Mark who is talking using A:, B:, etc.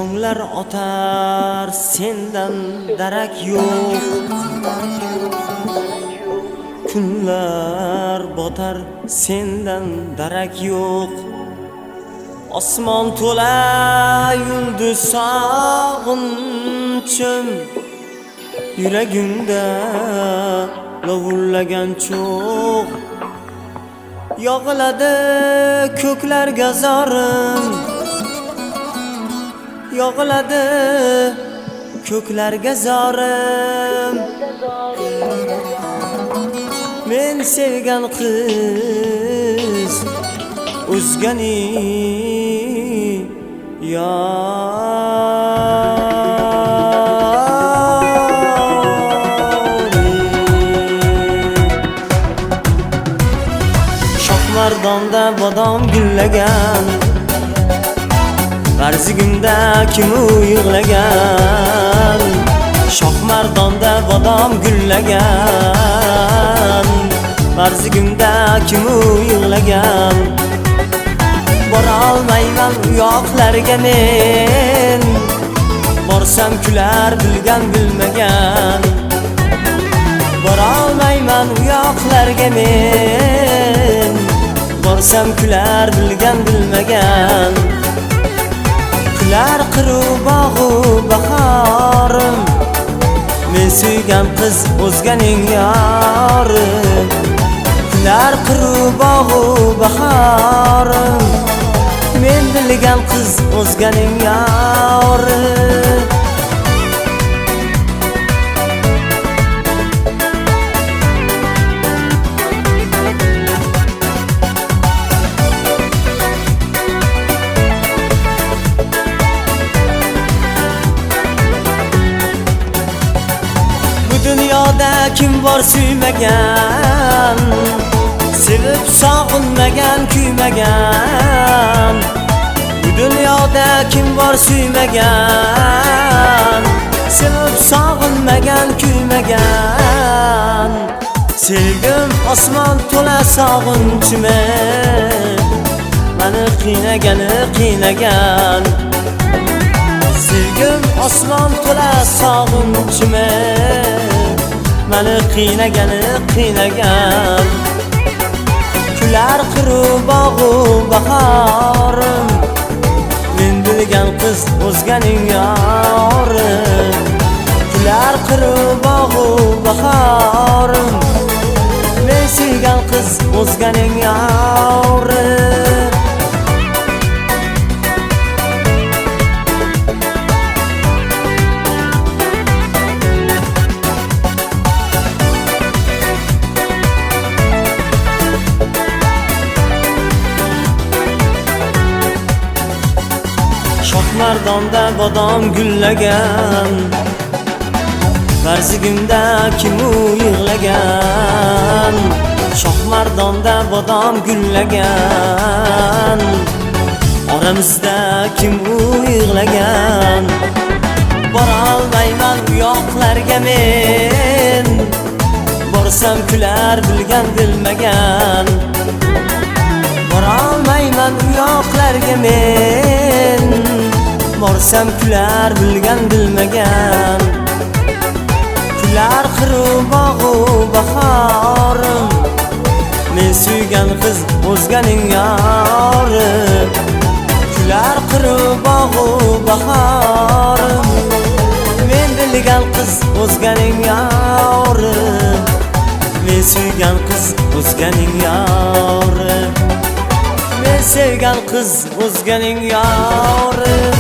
A: Tonglar otar sendan darak yo'q, kunlar botar sendan darak yo'q. Osmon to'la yulduz sog'inchim, yuragimda lovullagan cho'g'. Yog'iladi ko'klarga zorim, yog'iladi ko'klarga zorim. Men sevgan qiz o'zgani Shohmardonda bodom gullagan, Barzigimda kim yig'lagan. Shohmardonda bodom gullagan, Barzigimda kim yig'lagan. Bora olmayman u yoqlarga men, borsam kular bilgan bilmagan. Bora olmayman u yoqlarga men, borsam kular bilgan bilmagan. Kular qiru bog'u bahorim, men suygan qiz o'zganing yorim. Kular qiru bog'u bahorim, men bilgan qiz o'zganing yorim. Dunyoda kim bor suymagan, sevib sog'inmagan, kuymagan. Bu dunyoda kim bor suymagan, sevib sog'inmagan, kuymagan. Sevgim osmon to'la sog'inchime, meni qiynagan. Sevgim osmon to'la sog'inchime, meni qiynagan. Kular qiru bog'u bahorim, men bilgan qiz o'zganing yorim. Kular qiru bog'u bahorim, men sevgan qiz o'zganing yorim. Shohmardonda bodom gullagan, Barzigimda kim yig'lagan. Shohmardonda bodom gullagan, oramizda kim yig'lagan. Bora olmayman u yoqlarga men, borsam kular bilgan bilmagan. Bora olmayman u yoqlarga men, borsam kular bilgan bilmagan. Kular qiru bog'u bahorim, men suygan qiz o'zganing yorim. Kular qiru bog'u bahorim, men bilgan qiz o'zganing yorim. Men suygan qiz o'zganing yorim, men sevgan qiz o'zganing yorim.